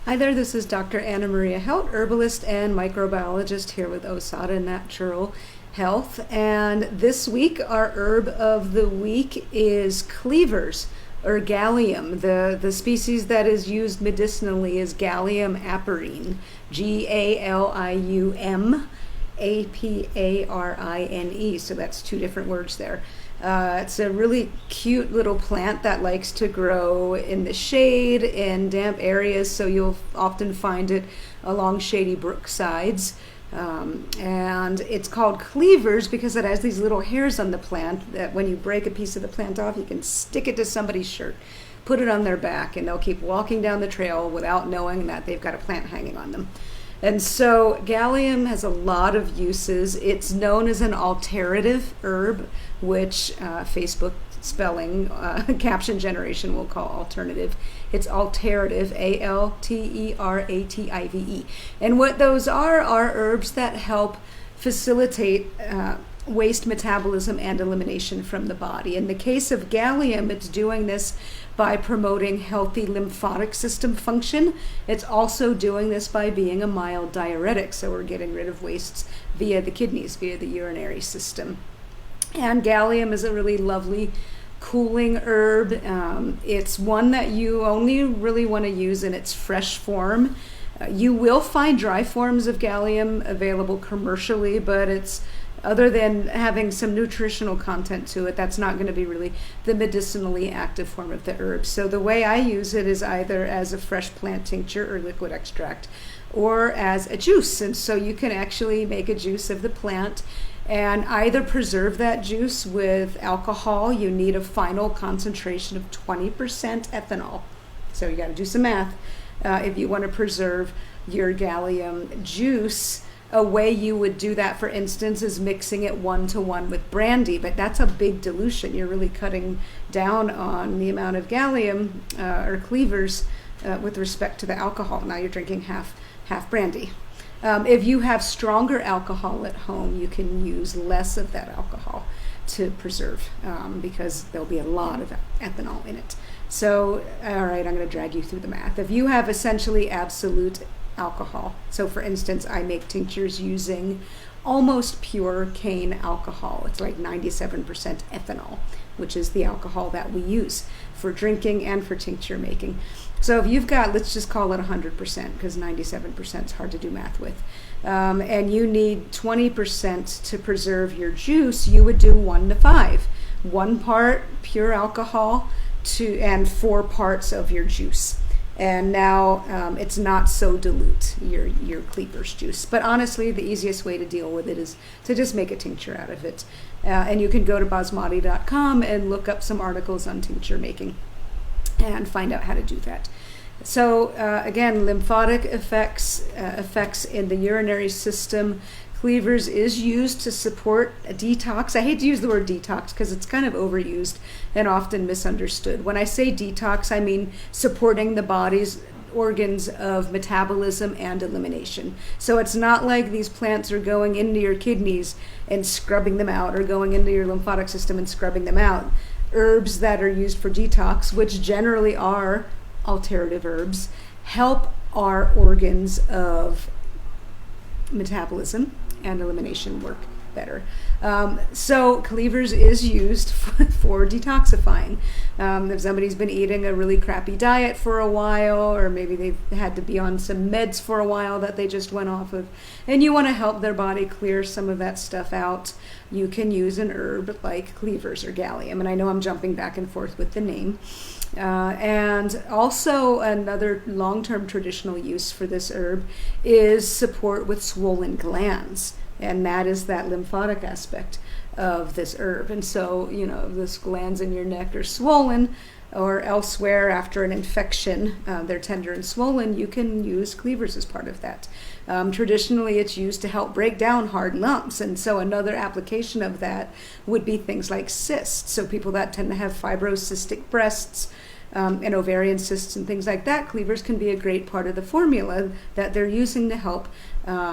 Hi there, this is Dr. Anna Maria Helt, herbalist and microbiologist here with Osada Natural Health. And this week, our herb of the week is Cleavers, or Galium. The species that is used medicinally is Galium aperine, Galium Aperine. So that's two different words there. It's a really cute little plant that likes to grow in the shade in damp areas, so you'll often find it along shady brook sides. And it's called Cleavers because it has these little hairs on the plant that when you break a piece of the plant off, you can stick it to somebody's shirt, put it on their back, and they'll keep walking down the trail without knowing that they've got a plant hanging on them. And so Galium has a lot of uses. It's known as an alterative herb, which Facebook spelling caption generation will call alternative. It's alterative, Alterative. And what those are herbs that help facilitate waste metabolism and elimination from the body. In the case of Galium, it's doing this by promoting healthy lymphatic system function. It's also doing this by being a mild diuretic, so we're getting rid of wastes via the kidneys, via the urinary system. And Galium is a really lovely cooling herb. It's one that you only really want to use in its fresh form. You will find dry forms of Galium available commercially, but it's other than having some nutritional content to it, that's not going to be really the medicinally active form of the herb. So the way I use it is either as a fresh plant tincture or liquid extract, or as a juice. And so you can actually make a juice of the plant and either preserve that juice with alcohol. You need a final concentration of 20% ethanol. So you got to do some math. If you want to preserve your Galium juice, a way you would do that, for instance, is mixing it 1-to-1 with brandy, but that's a big dilution. You're really cutting down on the amount of Galium or Cleavers with respect to the alcohol. Now you're drinking half brandy. If you have stronger alcohol at home, you can use less of that alcohol to preserve because there'll be a lot of ethanol in it. So, all right, I'm going to drag you through the math. If you have essentially absolute alcohol, so for instance, I make tinctures using almost pure cane alcohol. It's like 97% ethanol, which is the alcohol that we use for drinking and for tincture making. So if you've got, let's just call it 100%, because 97% is hard to do math with, and you need 20% to preserve your juice, you would do 1-to-5. 1 part pure alcohol and 4 parts of your juice. And now it's not so dilute, your Cleavers juice. But honestly, the easiest way to deal with it is to just make a tincture out of it. And you can go to basmati.com and look up some articles on tincture making and find out how to do that. So again, lymphatic effects in the urinary system. Cleavers is used to support a detox. I hate to use the word detox because it's kind of overused and often misunderstood. When I say detox, I mean supporting the body's organs of metabolism and elimination. So it's not like these plants are going into your kidneys and scrubbing them out, or going into your lymphatic system and scrubbing them out. Herbs that are used for detox, which generally are alterative herbs, help our organs of metabolism and elimination work better. So Cleavers is used for detoxifying. If somebody's been eating a really crappy diet for a while, or maybe they've had to be on some meds for a while that they just went off of, and you want to help their body clear some of that stuff out, you can use an herb like Cleavers or Galium. And I know I'm jumping back and forth with the name. And also another long-term traditional use for this herb is support with swollen glands. And that is that lymphatic aspect of this herb. And so, if those glands in your neck are swollen or elsewhere after an infection, they're tender and swollen, you can use Cleavers as part of that. Traditionally, it's used to help break down hard lumps. And so another application of that would be things like cysts. So people that tend to have fibrocystic breasts, and ovarian cysts and things like that, Cleavers can be a great part of the formula that they're using to help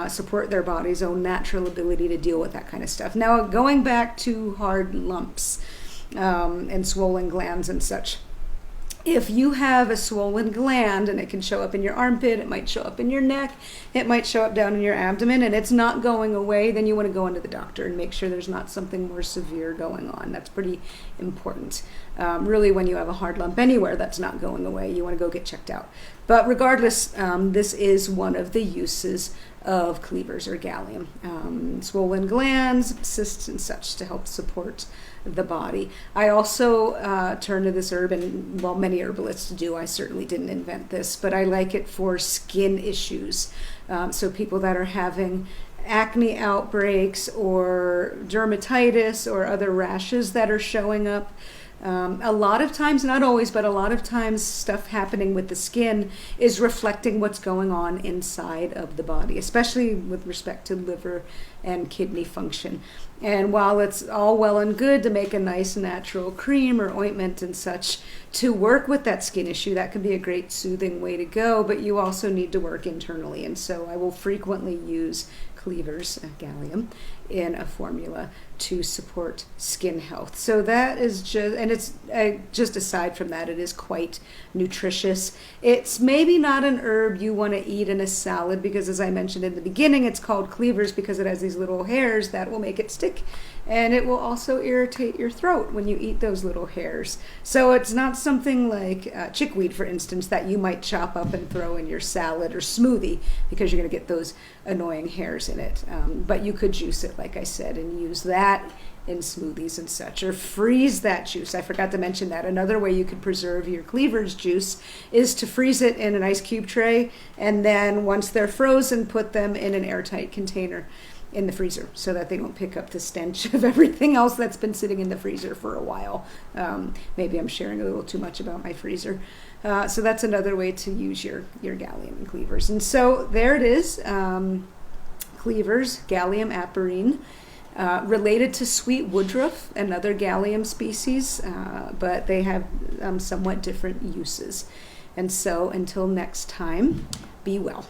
support their body's own natural ability to deal with that kind of stuff. Now, going back to hard lumps and swollen glands and such, If you have a swollen gland, and it can show up in your armpit, it might show up in your neck, it might show up down in your abdomen, and it's not going away, then you want to go into the doctor and make sure there's not something more severe going on. That's pretty important. Really, when you have a hard lump anywhere that's not going away, you want to go get checked out. But regardless, this is one of the uses of Cleavers or Galium. Swollen glands, cysts, and such to help support the body. I also turn to this herb, and well, many herbalists do. I certainly didn't invent this, but I like it for skin issues. So people that are having acne outbreaks or dermatitis or other rashes that are showing up. A lot of times, not always, but a lot of times stuff happening with the skin is reflecting what's going on inside of the body, especially with respect to liver and kidney function. And while it's all well and good to make a nice natural cream or ointment and such to work with that skin issue, that can be a great soothing way to go, but you also need to work internally. And so I will frequently use Cleavers, Galium, in a formula to support skin health. So that is just, and it's just aside from that, it is quite nutritious. It's maybe not an herb you want to eat in a salad because, as I mentioned in the beginning, it's called Cleavers because it has these little hairs that will make it stick, and it will also irritate your throat when you eat those little hairs. So it's not something like chickweed, for instance, that you might chop up and throw in your salad or smoothie because you're going to get those annoying hairs in it. But you could juice it, like I said, and use that in smoothies and such, or freeze that juice. I forgot to mention that. Another way you could preserve your Cleavers juice is to freeze it in an ice cube tray, and then once they're frozen, put them in an airtight container in the freezer so that they don't pick up the stench of everything else that's been sitting in the freezer for a while. Maybe I'm sharing a little too much about my freezer. So that's another way to use your Galium and Cleavers. And so there it is, Cleavers, Galium aperine. Related to sweet woodruff, another Galium species, but they have somewhat different uses. And so until next time, be well.